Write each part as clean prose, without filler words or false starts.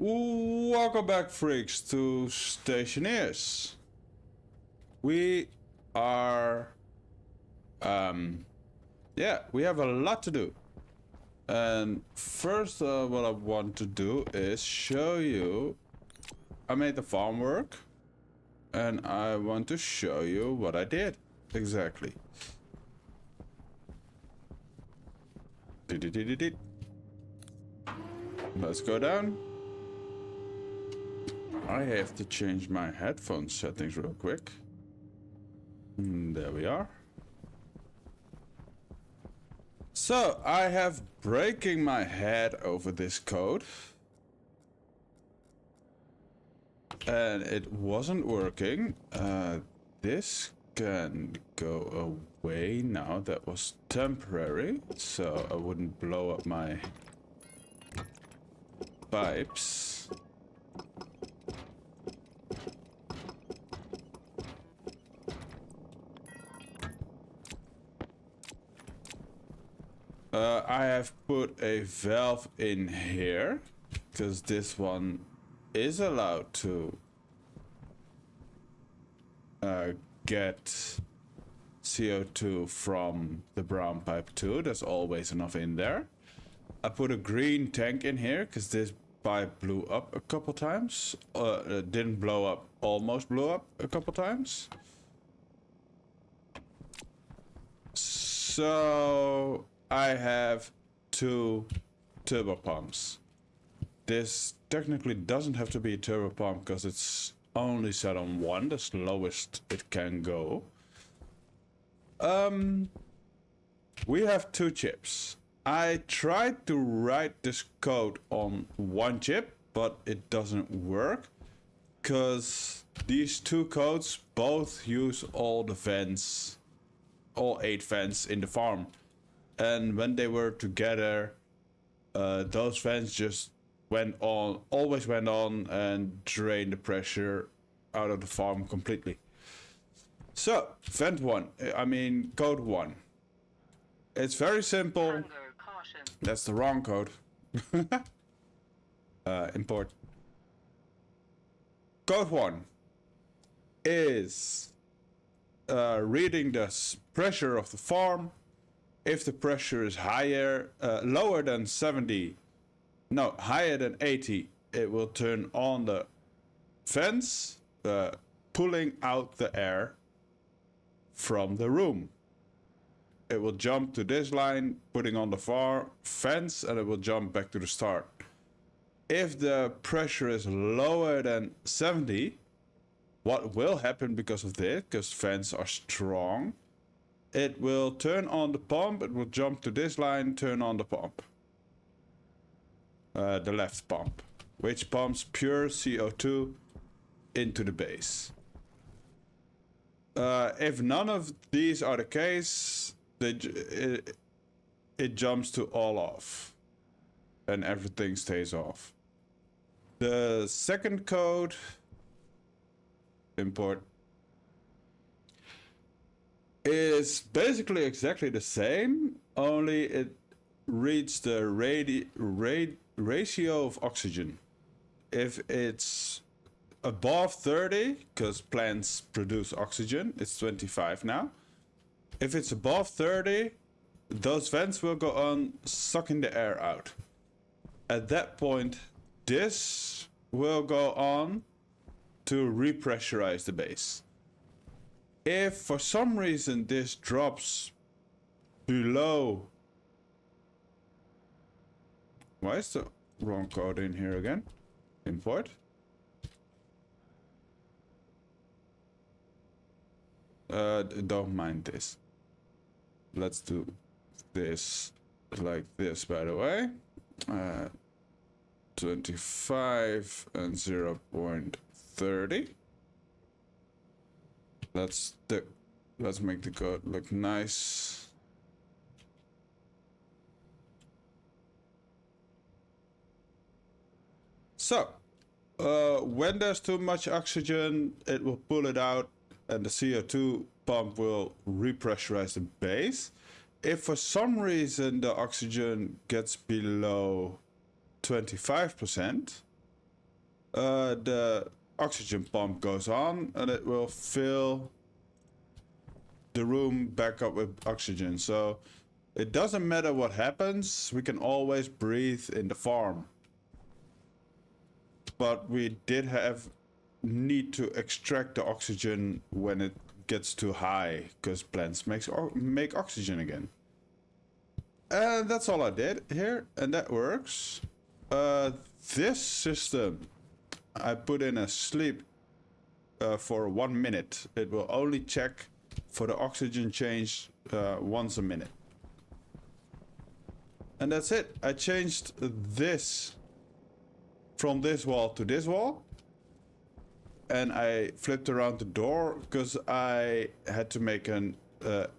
Welcome back, freaks, to Stationeers. We are, we have a lot to do. And first, what I want to do is show you, I made the farm work, and I want to show you what I did, exactly. Let's go down. I have to change my headphone settings real quick. There we are. So I have breaking my head over this code. And it wasn't working. This can go away now. That was temporary, so I wouldn't blow up my pipes. I have put a valve in here because this one is allowed to get CO2 from the brown pipe too. There's always enough in there. I put a green tank in here because this pipe blew up a couple times. It didn't blow up, almost blew up a couple times. So I have 2 turbo pumps. This technically doesn't have to be a turbo pump because it's only set on 1, the slowest it can go. We have 2 chips. I tried to write this code on 1 chip, but it doesn't work because these 2 codes both use all the vents, all 8 vents in the farm. And when they were together, those vents just went on, always went on, and drained the pressure out of the farm completely. So, code 1. It's very simple. That's the wrong code. Import. Code 1 is reading the pressure of the farm. If the pressure is lower than 70, no, higher than 80, it will turn on the fence, pulling out the air from the room. It will jump to this line, putting on the fence, and it will jump back to the start. If the pressure is lower than 70, what will happen because of this, because fans are strong, it will turn on the pump, it will jump to this line, turn on the pump. The left pump, which pumps pure CO2 into the base. If none of these are the case, it jumps to all off. And everything stays off. The second code, import, is basically exactly the same, only it reads the ratio of oxygen. If it's above 30, because plants produce oxygen, it's 25 now. If it's above 30, those vents will go on sucking the air out. At that point, this will go on to repressurize the base. If for some reason this drops below... Why is the wrong code in here again? Import. Don't mind this. Let's do this like this, by the way. 25 and 0.30. Let's make the code look nice. So, when there's too much oxygen, it will pull it out, and the CO2 pump will repressurize the base. If for some reason the oxygen gets below 25%, the oxygen pump goes on and it will fill the room back up with oxygen. So it doesn't matter what happens, we can always breathe in the farm. But we did need to extract the oxygen when it gets too high, because plants make oxygen again. And that's all I did here, and that works. This system, I put in a sleep for 1 minute. It will only check for the oxygen change once a minute. And that's it. I changed this from this wall to this wall. And I flipped around the door because I had to make an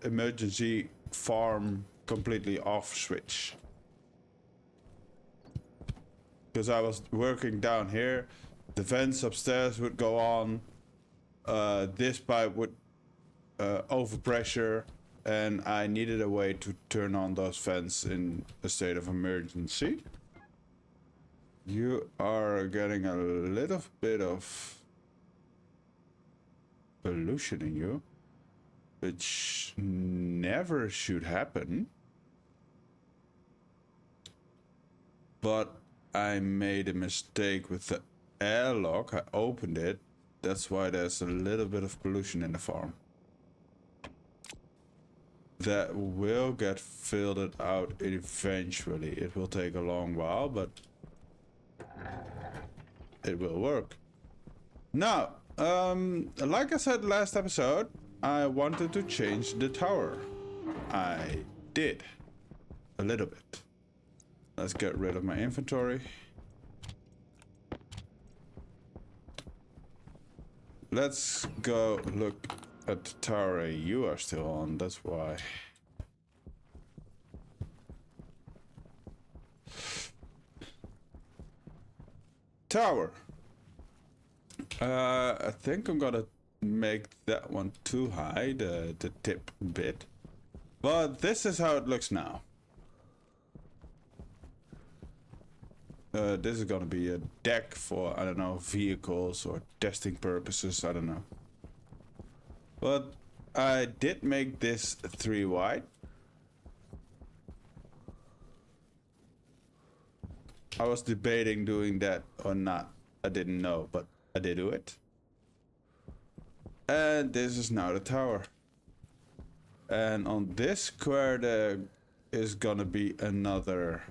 emergency farm completely off switch. Because I was working down here, the vents upstairs would go on, this pipe would overpressure, and I needed a way to turn on those vents in a state of emergency. You are getting a little bit of pollution in you, which never should happen. But I made a mistake with the airlock. I opened it. That's why there's a little bit of pollution in the farm. That will get filtered out eventually. It will take a long while, but it will work. Now, like I said last episode, I wanted to change the tower. I did. A little bit. Let's get rid of my inventory. Let's go look at the tower you are still on, that's why. Tower. I think I'm gonna make that one too high, the tip bit. But this is how it looks now. This is gonna be a deck for, I don't know, vehicles or testing purposes, I don't know. But I did make this 3 wide. I was debating doing that or not. I didn't know, but I did do it. And this is now the tower. And on this square there is gonna be another...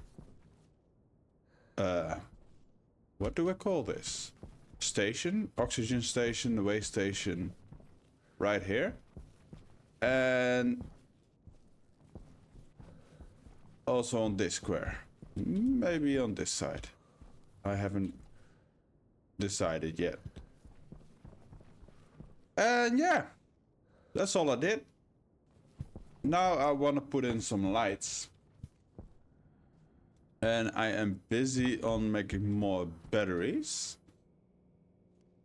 what do I call this? Station? Oxygen station, the way station. Right here. And... also on this square. Maybe on this side. I haven't decided yet. And yeah, that's all I did. Now I want to put in some lights. And I am busy on making more batteries.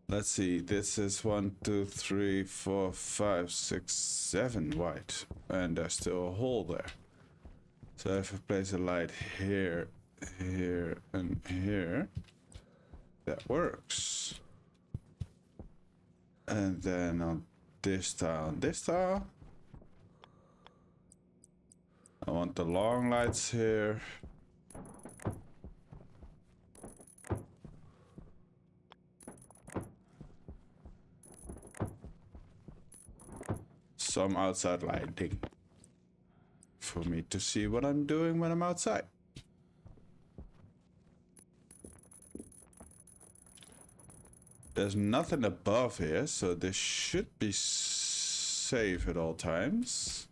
Let's see, this is 1, 2, 3, 4, 5, 6, 7 wide. And there's still a hole there. So if I place a light here, here, and here, that works. And then on this tile, I want the long lights here. Some outside lighting for me to see what I'm doing when I'm outside. There's nothing above here, so this should be safe at all times.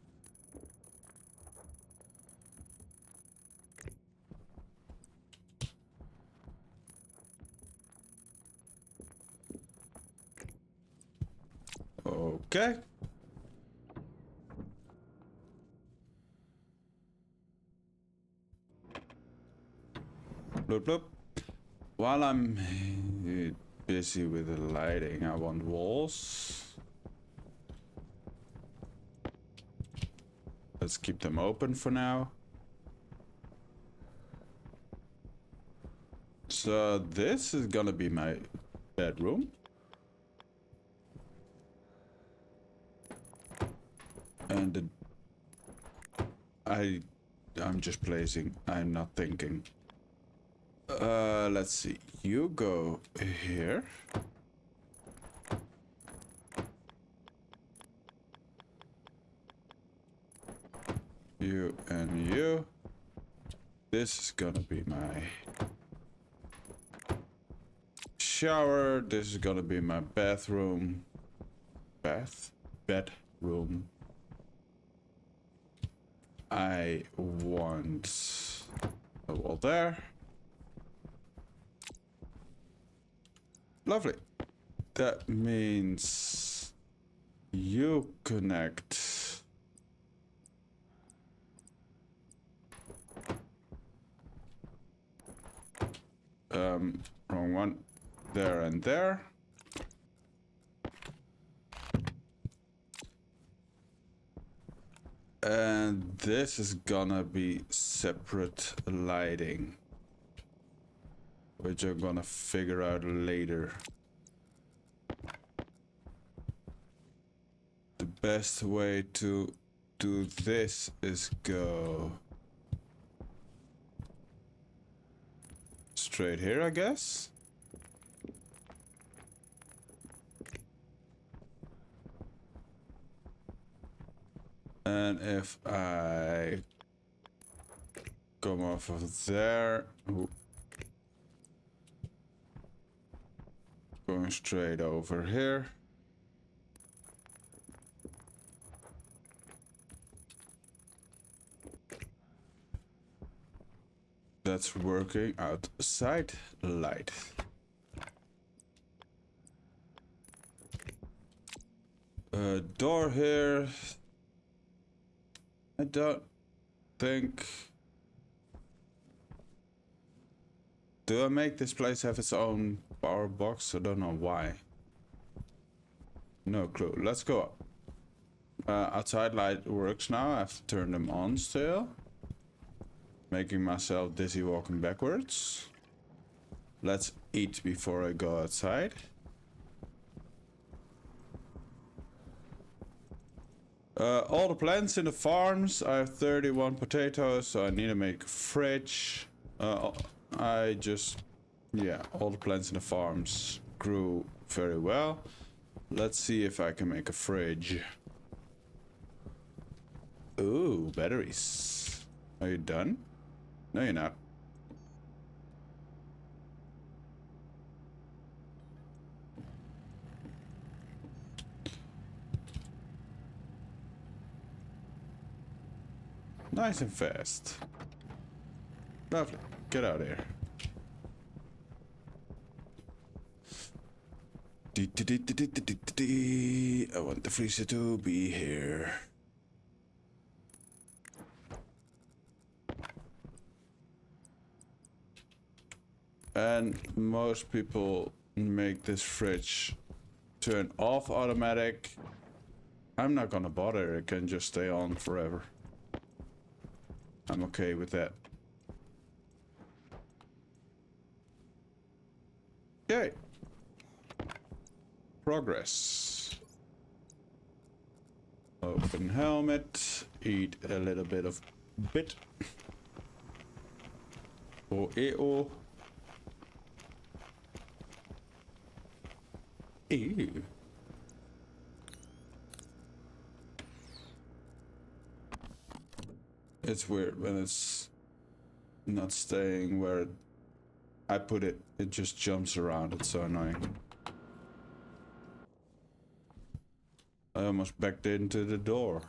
Okay. Bloop, bloop. While I'm busy with the lighting, I want walls. Let's keep them open for now. So this is gonna be my bedroom. And I'm just placing, I'm not thinking. Let's see, you go here. You and you. This is gonna be my shower. This is gonna be my bathroom. Bedroom. I want a wall there. Lovely. That means you connect. Wrong one. There and there. And this is gonna be separate lighting, which I'm gonna figure out later. The best way to do this is go straight here, I guess. And if I come off of there, going straight over here. That's working. Outside light. Door here. I don't think. Do I make this place have its own power box? I don't know why. No clue. Let's go up. Outside light works now. I have to turn them on still. Making myself dizzy walking backwards. Let's eat before I go outside. All the plants in the farms. I have 31 potatoes, so I need to make a fridge. Yeah, all the plants in the farms grew very well. Let's see if I can make a fridge. Ooh, batteries. Are you done? No, you're not. Nice and fast. Lovely. Get out of here. I want the freezer to be here. And most people make this fridge turn off automatic. I'm not gonna bother, it can just stay on forever. I'm okay with that. Okay. Progress. Open helmet. Eat a little bit of bit. Or EO. Ew. It's weird when it's not staying where I put it. It just jumps around. It's so annoying. I almost backed into the door.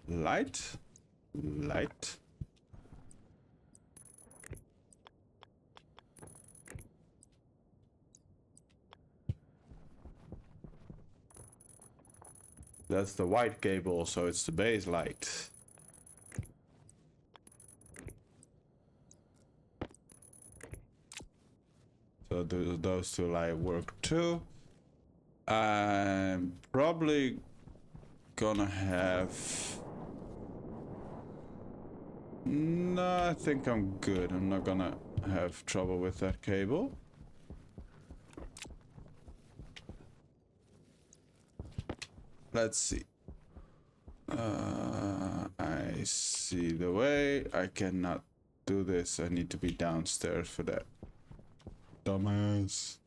Light? Light? That's the white cable, so it's the base light. So those two light work too. I'm probably gonna have... No, No, I think I'm good. I'm not gonna have trouble with that cable. Let's see. I see the way. I cannot do this. I need to be downstairs for that. Dumbass.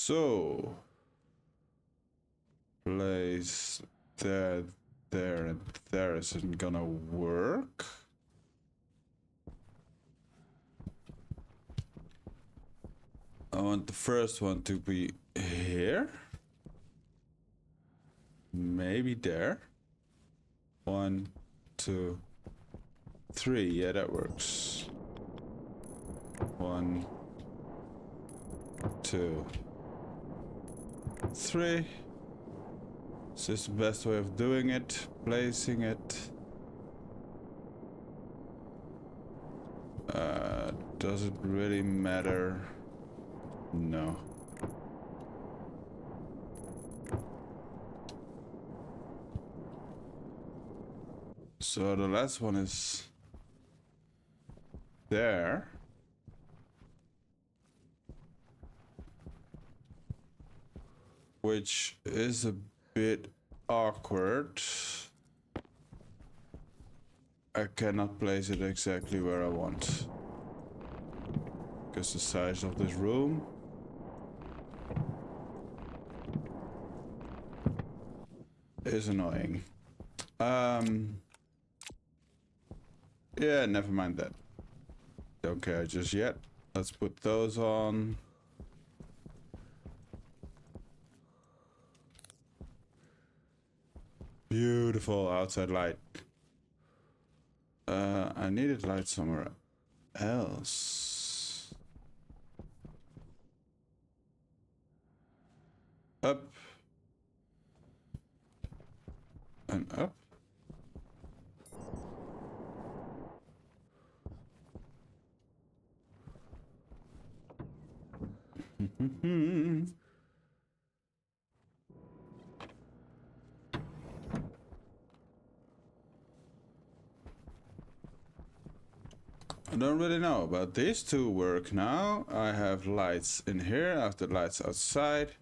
So, place there, there, and there isn't gonna work. I want the first one to be here. Maybe there. 1, 2, 3. Yeah, that works. 1, 2, 3. Is this the best way of doing it? Placing it. Does it really matter? No. So the last one is there. Which is a bit awkward. I cannot place it exactly where I want. Because the size of this room. Is annoying. Yeah, never mind that. Don't care just yet. Let's put those on. Beautiful outside light. I needed light somewhere else. Up. And up. I don't really know, but these two work now. I have lights in here, I have the lights outside.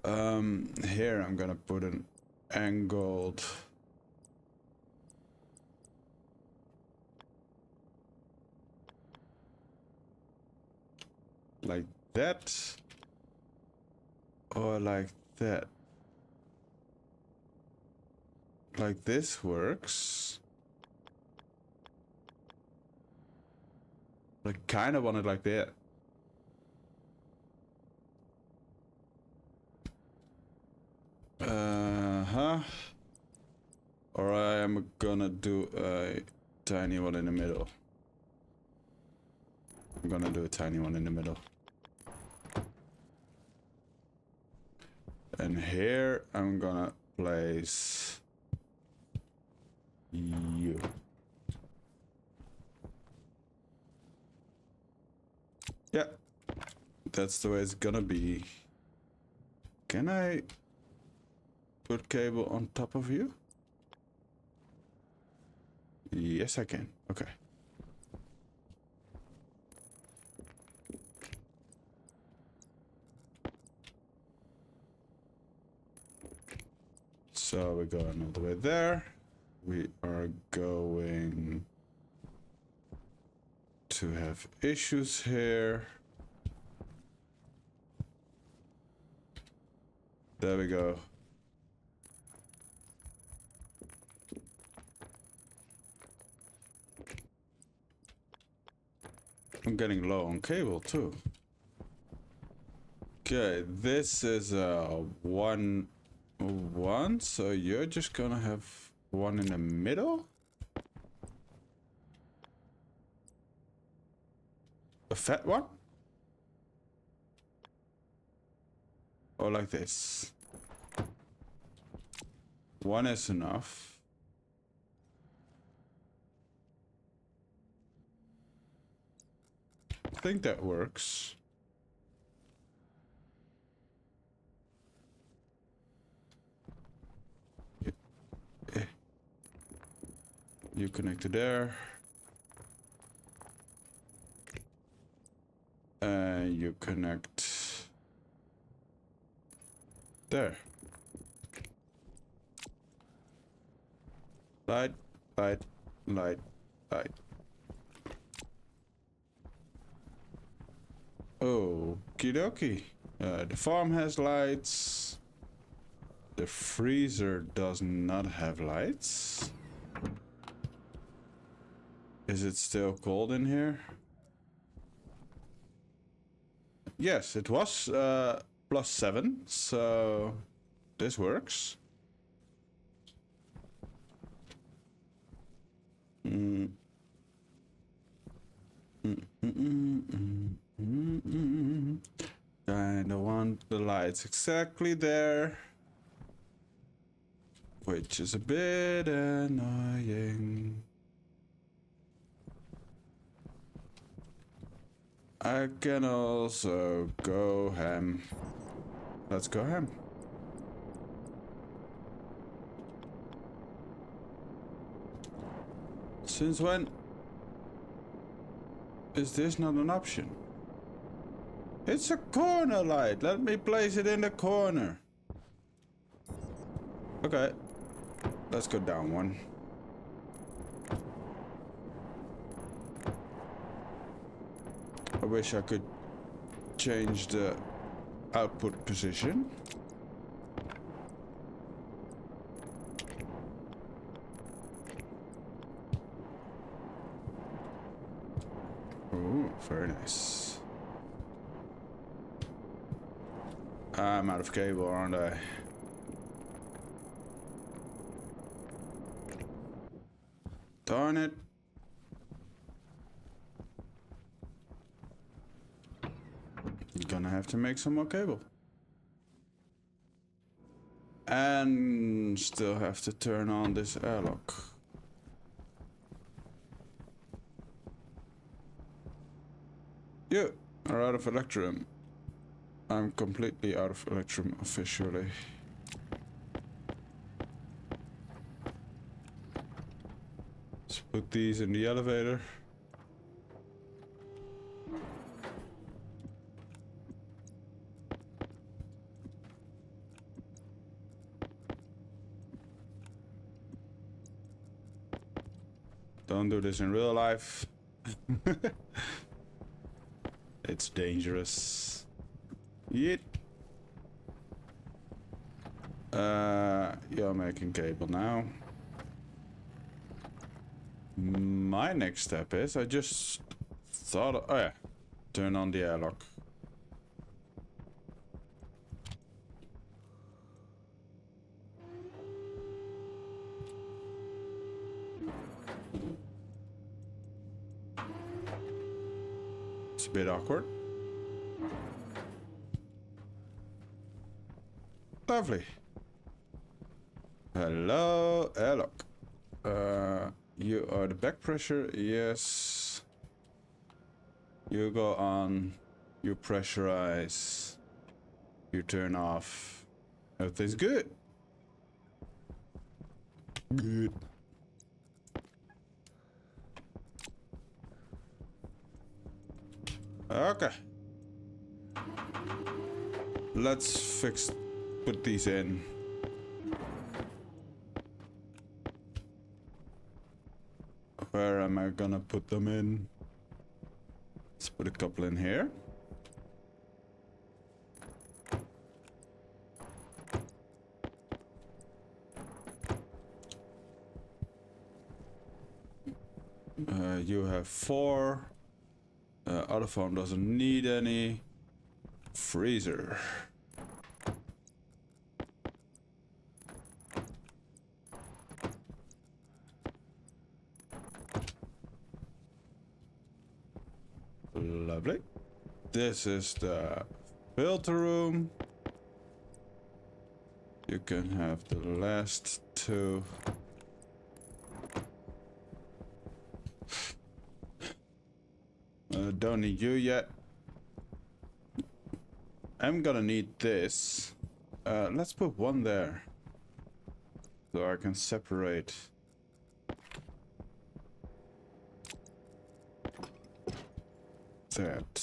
Here I'm gonna put an angled like that, or like that. Like this works. I kind of want it like that. Or I am gonna do a tiny one in the middle. I'm gonna do a tiny one in the middle. And here I'm gonna place you. Yeah, that's the way it's gonna be. Can I put cable on top of you? Yes, I can. Okay. So we're going all the way there. We are going to have issues here. There we go. I'm getting low on cable too. Okay, this is a 1, 1, so you're just gonna have one in the middle? A fat one? Or like this? One is enough. I think that works. You connect to there. And you connect there. Light, light, light, light. Okie dokie. The farm has lights. The freezer does not have lights. Is it still cold in here? Yes, it was +7, so this works. Kinda want the lights exactly there, which is a bit annoying. I can also go ham. Let's go ham. Since when is this not an option? It's a corner light. Let me place it in the corner. Okay. Let's go down one. I wish I could change the output position. Ooh, very nice. I'm out of cable, aren't I? Darn it. Gonna have to make some more cable. And still have to turn on this airlock. You are out of electrum. I'm completely out of electrum officially. Let's put these in the elevator. Don't do this in real life. It's dangerous. Yeet. You're making cable now. My next step is I just thought of, oh yeah, turn on the airlock. It's a bit awkward. Lovely. Hello, airlock. You are the back pressure, yes. You go on, you pressurize, you turn off. Everything's good. Good. Okay. Let's put these in. Where am I gonna put them in? Let's put a couple in here. You have 4. Other phone doesn't need any. Freezer. Lovely. This is the filter room. You can have the last 2. Don't need you yet. I'm gonna need this. Let's put one there. So I can separate that.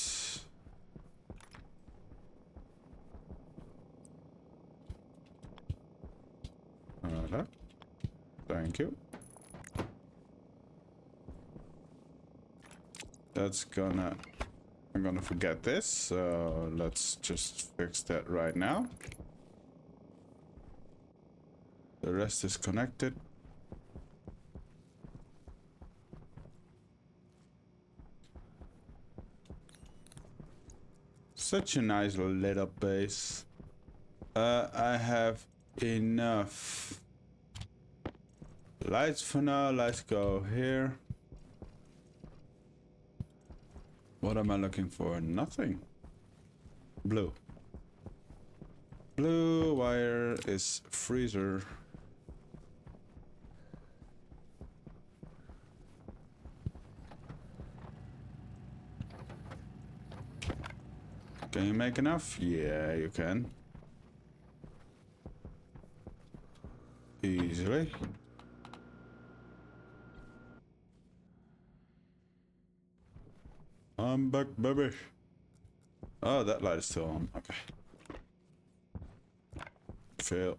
Thank you. I'm gonna forget this, so let's just fix that right now. The rest is connected. Such a nice lit up base. I have enough lights for now. Let's go here. What am I looking for? Nothing. Blue. Blue wire is freezer. Can you make enough? Yeah, you can. Easily. I'm back, baby. Oh, that light is still on. Okay. Fail.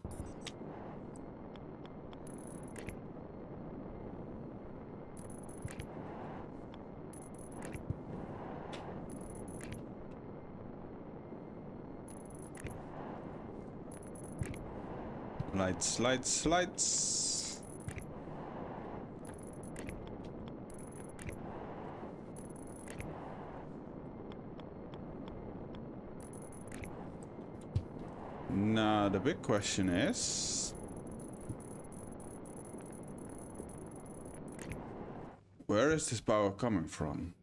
Lights, lights, lights. Now the big question is, where is this power coming from?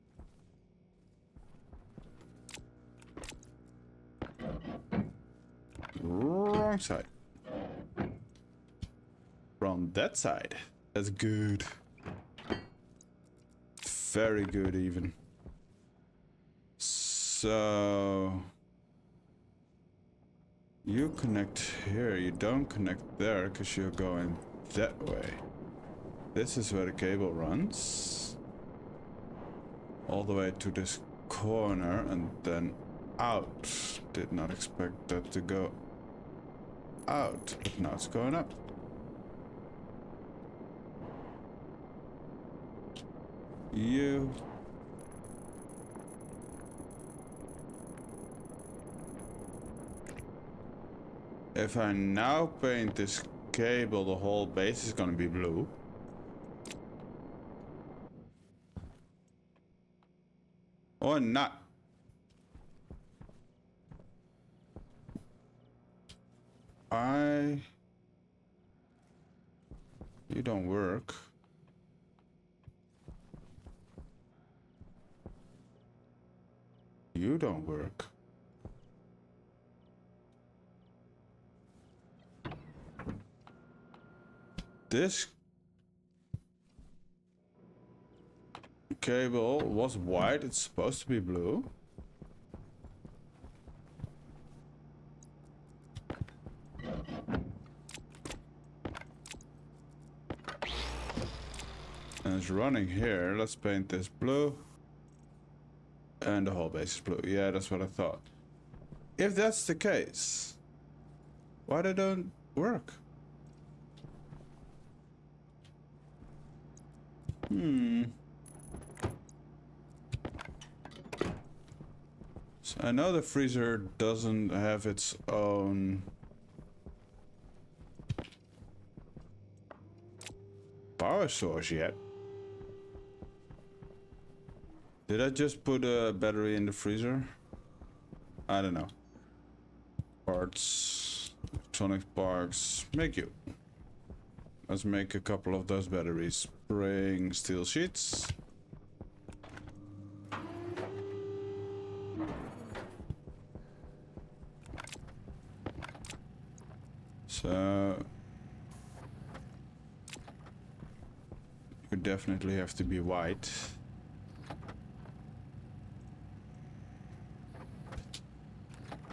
Wrong side. From that side. That's good. Very good even. So you connect here, you don't connect there because you're going that way. This is where the cable runs. All the way to this corner and then out. Did not expect that to go out, but now it's going up. You. If I now paint this cable, the whole base is gonna be blue. Or not. You don't work. You don't work. This cable was white, it's supposed to be blue. And it's running here. Let's paint this blue. And the whole base is blue. Yeah, that's what I thought. If that's the case, why they don't work? So I know the freezer doesn't have its own power source yet. Did I just put a battery in the freezer? I don't know. Parts, electronic parts, make you. Let's make a couple of those batteries. Bring steel sheets. So you definitely have to be white.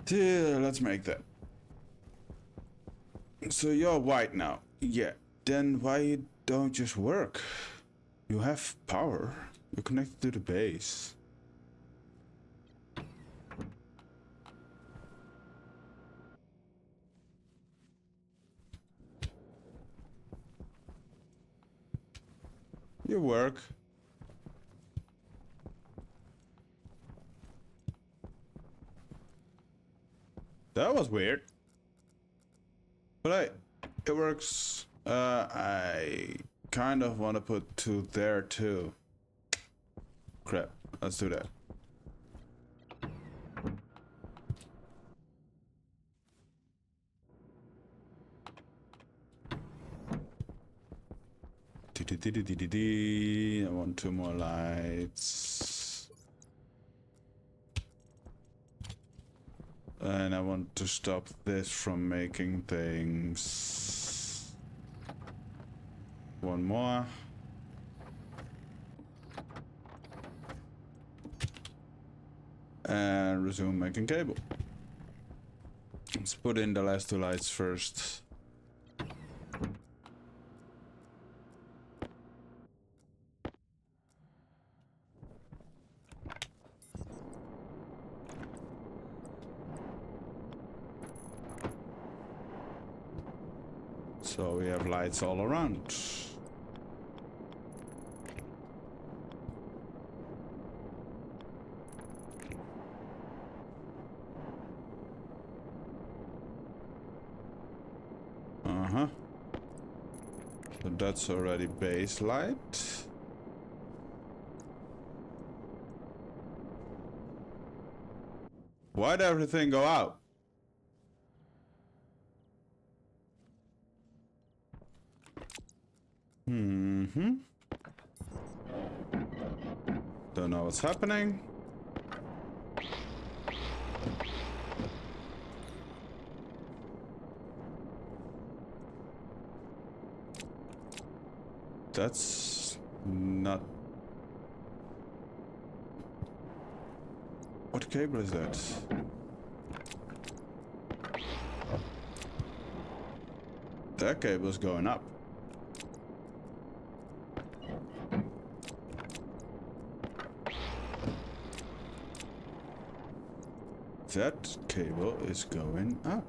Yeah, let's make that. So you're white now. Yeah. Then why you don't just work? You have power. You're connected to the base. You work. That was weird. But hey, it works. I kind of want to put 2 there too. Crap. Let's do that. I want 2 more lights. And I want to stop this from making things. 1 more. And resume making cable. Let's put in the last 2 lights first. So we have lights all around. So that's already base light. Why'd everything go out? Don't know what's happening. That's not... What cable is that? That cable is going up. That cable is going up.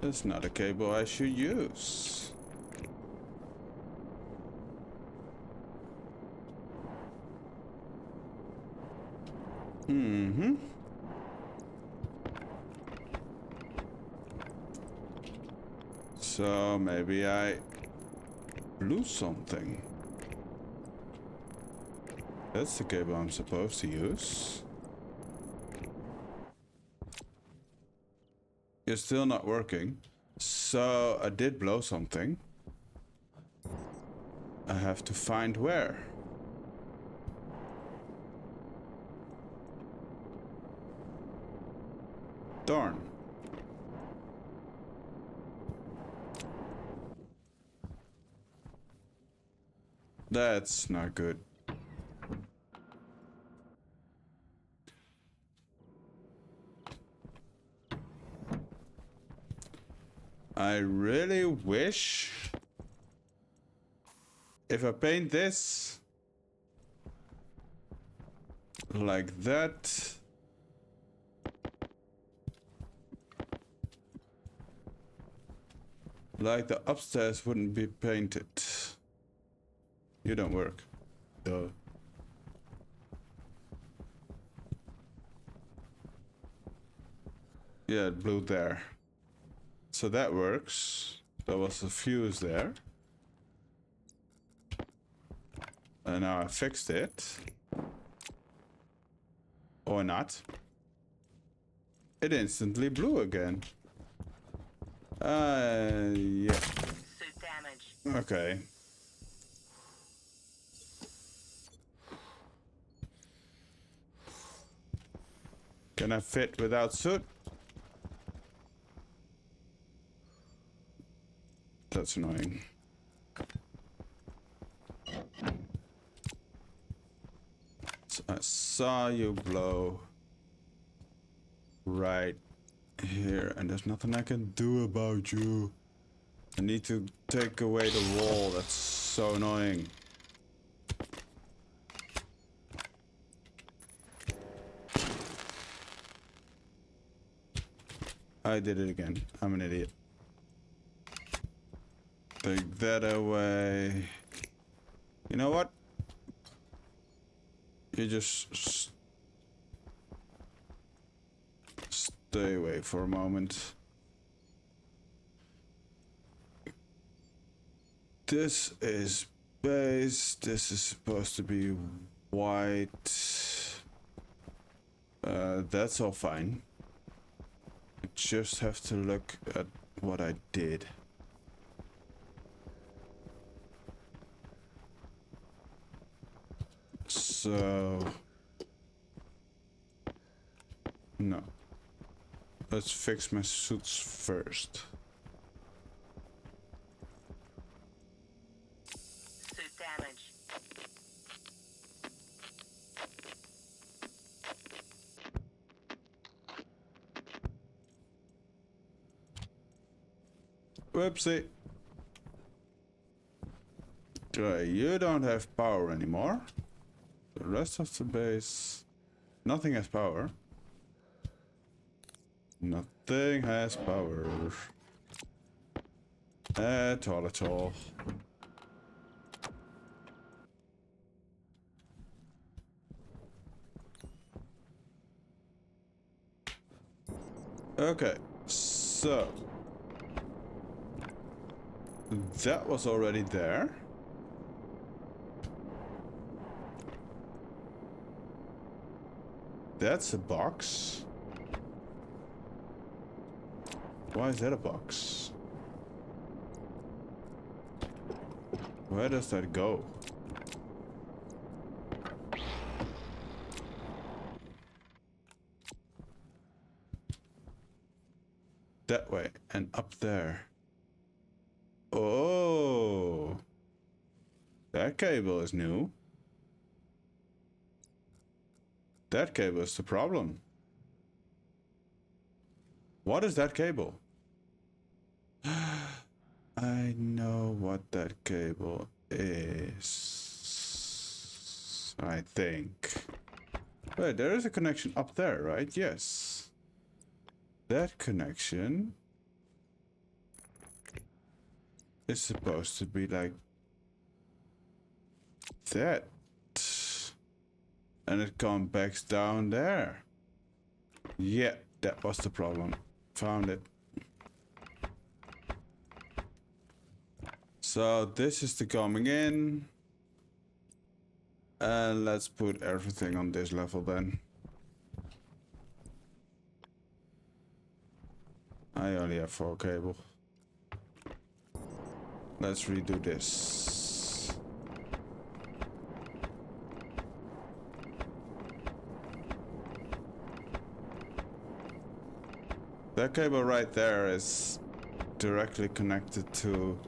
That's not a cable I should use. So maybe I blew something. That's the cable I'm supposed to use. You're still not working. So I did blow something. I have to find where. Darn. That's not good. I really wish if I paint this like that, like the upstairs wouldn't be painted. You don't work. Duh. Yeah, it blew there. So that works. There was a fuse there. And now I fixed it. Or not. It instantly blew again. Yeah. Suit damage. Okay. Can I fit without suit? That's annoying. So I saw you blow right here, and there's nothing I can do about you. I need to take away the wall. That's so annoying. I did it again. I'm an idiot. Take that away. You know what? You just stay away for a moment. This is base. This is supposed to be white. That's all fine. I just have to look at what I did. So no. Let's fix my suits first. Suit damage. Whoopsie. Okay, you don't have power anymore. The rest of the base, nothing has power. Nothing has power. At all, at all. Okay, so that was already there. That's a box. Why is that a box? Where does that go? That way and up there. Oh, that cable is new. That cable is the problem. What is that cable? I know what that cable is. I think. Wait, there is a connection up there, right? Yes. That connection is supposed to be like that. And it comes back down there. Yeah, that was the problem. Found it. So this is the coming in. And let's put everything on this level then. I only have 4 cable. Let's redo this. That cable right there is directly connected to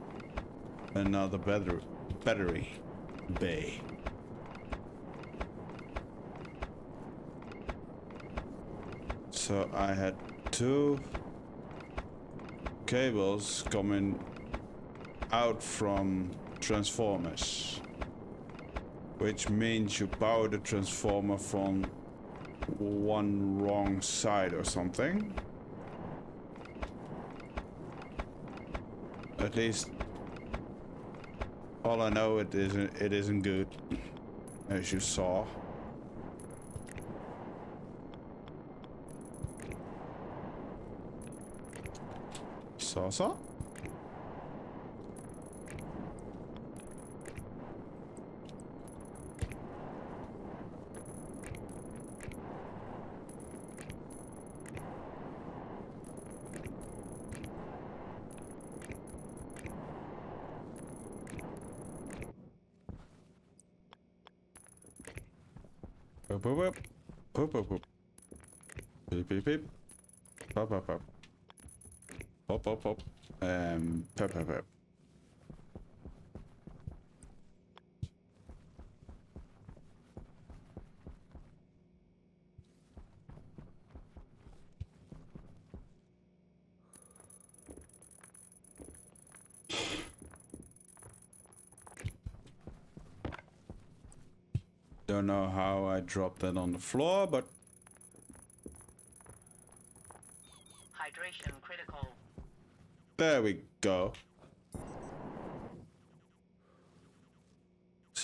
another battery bay. So I had 2 cables coming out from transformers, which means you power the transformer from one wrong side or something. At least all I know, it isn't good, as you saw. Saw? Boop, boop, boop. Boop, boop, boop. Beep, beep, beep. Pop, pop, pop. Pop, pop, pop. Pop, pop, pop. Don't know how I dropped that on the floor, but Hydration critical. there we go.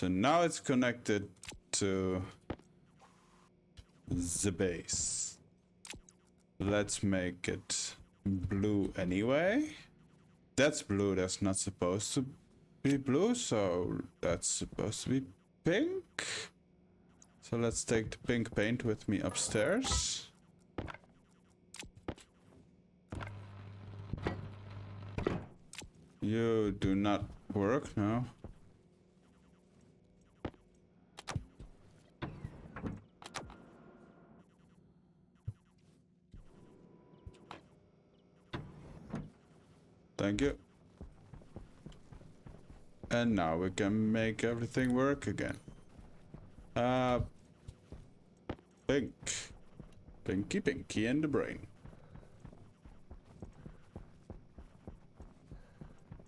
So now it's connected to the base. Let's make it blue anyway. That's blue, that's not supposed to be blue, so that's supposed to be pink. So let's take the pink paint with me upstairs. You do not work now. Thank you. And now we can make everything work again. Pink. Pinky, pinky in the brain.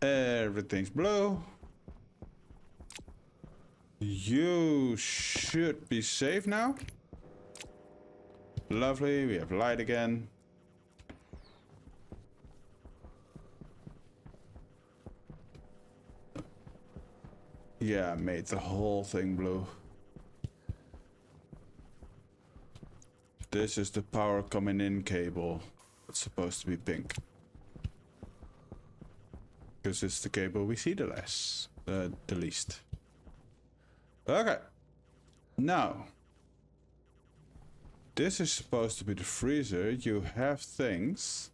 Everything's blue. You should be safe now. Lovely, we have light again. Yeah, I made the whole thing blue. This is the power coming in cable. It's supposed to be pink. Because it's the cable we see the least. Okay. Now. This is supposed to be the freezer. You have things.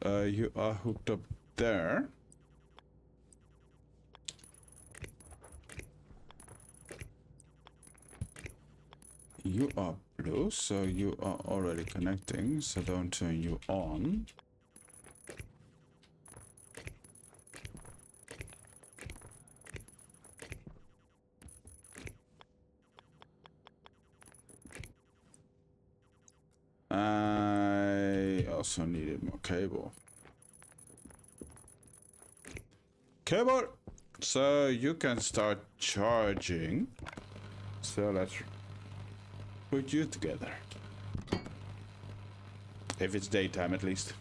You are hooked up there. You are blue, so you are already connecting, so don't turn you on. I also needed more cable. Cable! So you can start charging. So let's put you together. If it's daytime at least.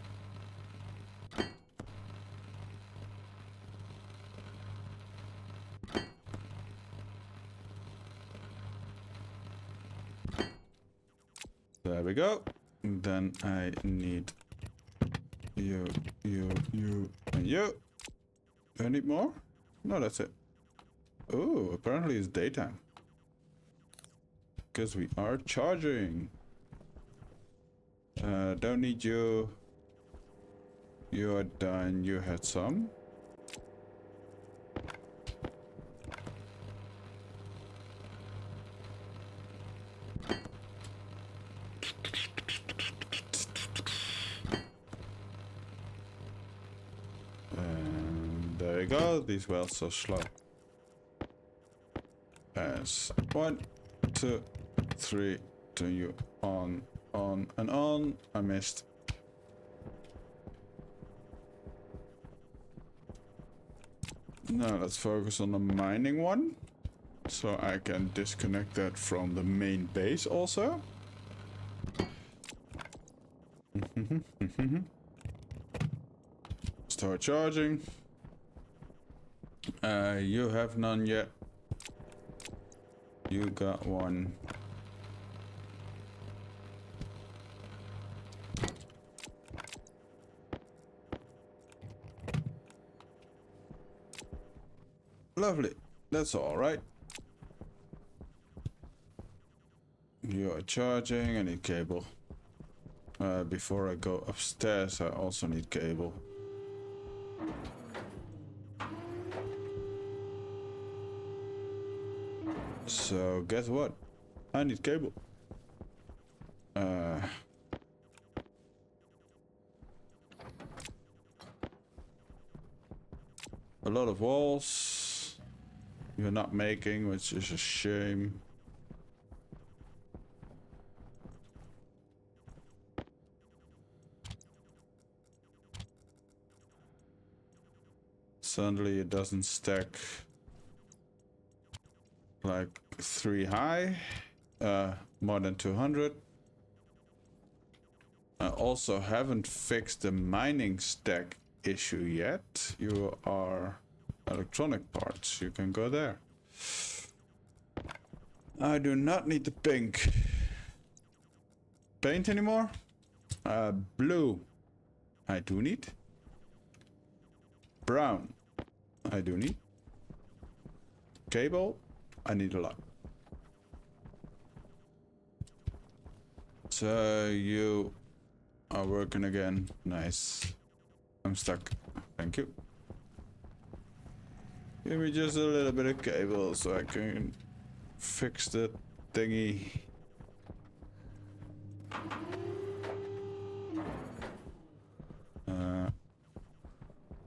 There we go. Then I need you, and you. Do I need more? No, that's it. Oh, apparently it's daytime. Because we are charging. Don't need you. You are done. You had some. And there we go. These wells are slow. As 1, 2, 3. Turn you on, and on. I missed. Now let's focus on the mining one. So I can disconnect that from the main base also. Start charging. You have none yet. You got one. Lovely. That's all right. You are charging. I need cable. Before I go upstairs, I also need cable. So guess what? I need cable. A lot of walls you're not making, which is a shame. Suddenly it doesn't stack like 3 high, more than 200. I also haven't fixed the mining stack issue yet. You are electronic parts, you can go there. I do not need the pink paint anymore. Blue. I do need. Brown. I do need. Cable. I need a lot. So you are working again. Nice. I'm stuck. Thank you. Give me just a little bit of cable so I can fix the thingy.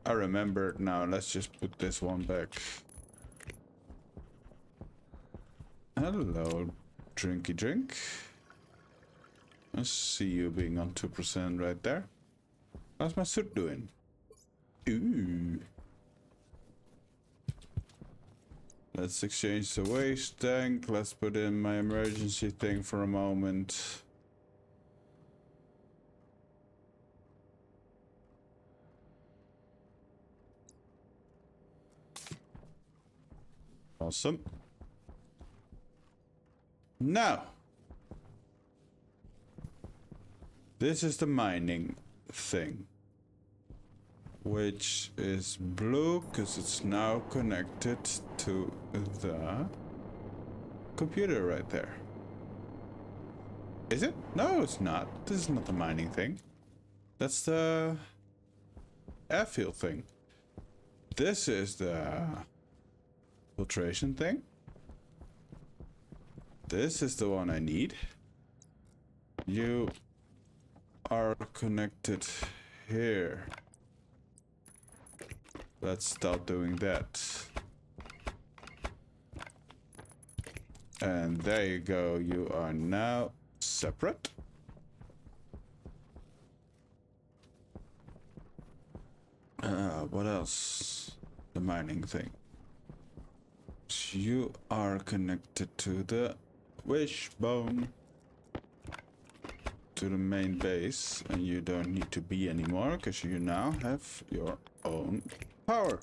I remembered now. Let's just put this one back. Hello, drinky drink. I see you being on 2% right there. How's my suit doing? Ooh. Let's exchange the waste tank. Let's put in my emergency thing for a moment. Awesome. Now, this is the mining thing, which is blue because it's now connected to the computer right there. Is it? No, it's not. This is not the mining thing. That's the airfield thing. This is the filtration thing. This is the one I need. You are connected here. Let's start doing that. And there you go. You are now separate. What else? The mining thing. You are connected to the wishbone, to the main base, and you don't need to be anymore because you now have your own power.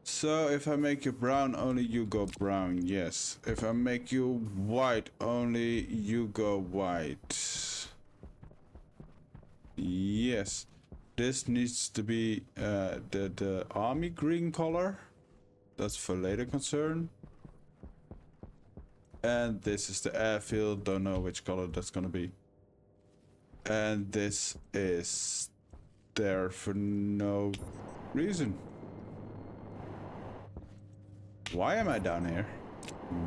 So if I make you brown, only you go brown. Yes. If I make you white, only you go white. Yes. This needs to be the army green color. That's for later concern. And this is the airfield. Don't know which color that's gonna be. And this is there for no reason. Why am I down here?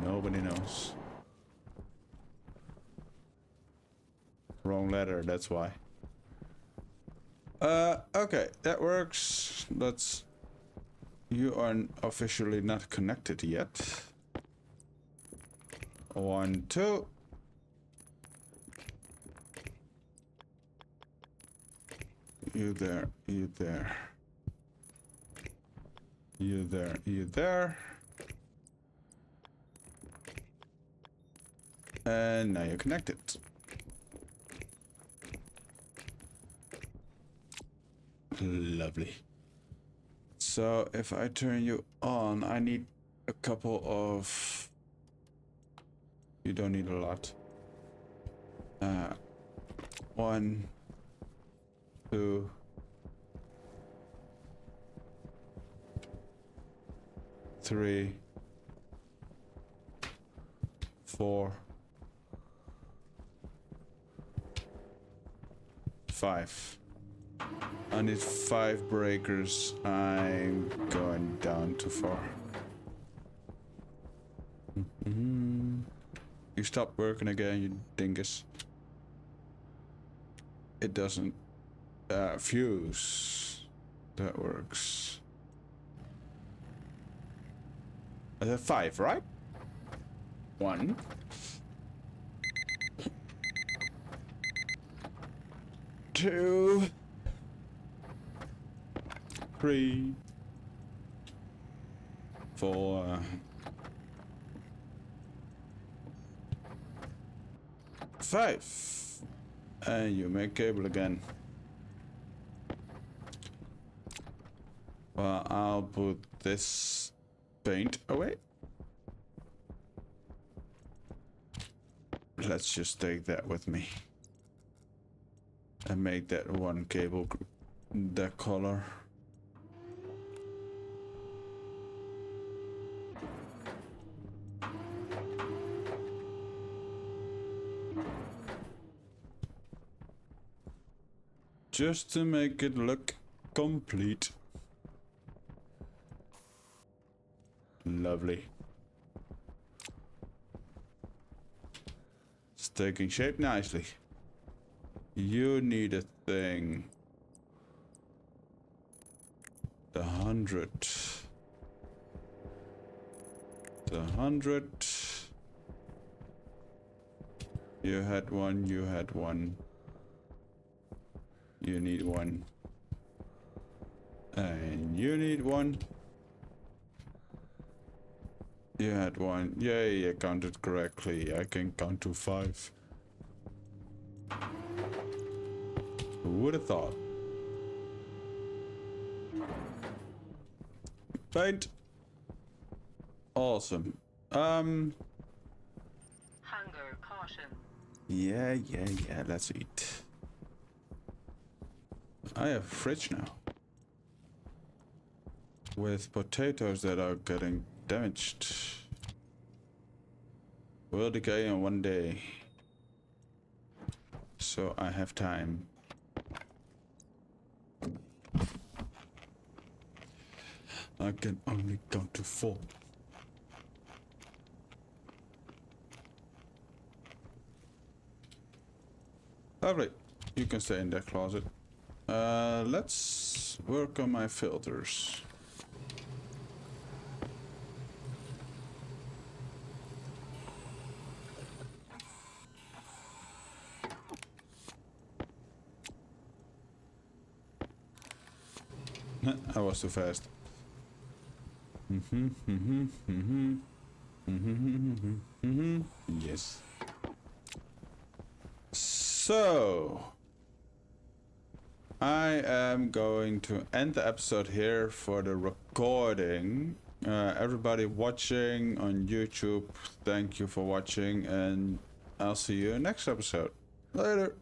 Nobody knows. Wrong letter, that's why. Okay, that works. That's... You are officially not connected yet. 1, 2. You there, you there. You there, you there. And now you're connected. Lovely. So if I turn you on, I need a couple of... You don't need a lot. 1, 2, 3, 4, 5. I need 5 breakers. I'm going down too far. You stop working again, you dingus. It doesn't fuse. That works. I have 5, right? 1. 2. 3. 4. 5. And you make cable again. Well, I'll put this paint away. let's just take that with me. And make that one cable that color. Just to make it look complete. Lovely. It's taking shape nicely. You need a thing. The 100. The 100. You had one, you had one. You need one. And you need one. You had one. Yay, I counted correctly. I can count to 5. Who would have thought? Paint. Awesome. Hunger caution. Yeah, let's eat. I have a fridge now. With potatoes that are getting damaged. Will decay in 1 day. So I have time. I can only count to 4. Lovely. You can stay in that closet. Let's work on my filters. I was too fast. Yes. So I am going to end the episode here for the recording. Everybody watching on YouTube, thank you for watching, and I'll see you in next episode. Later.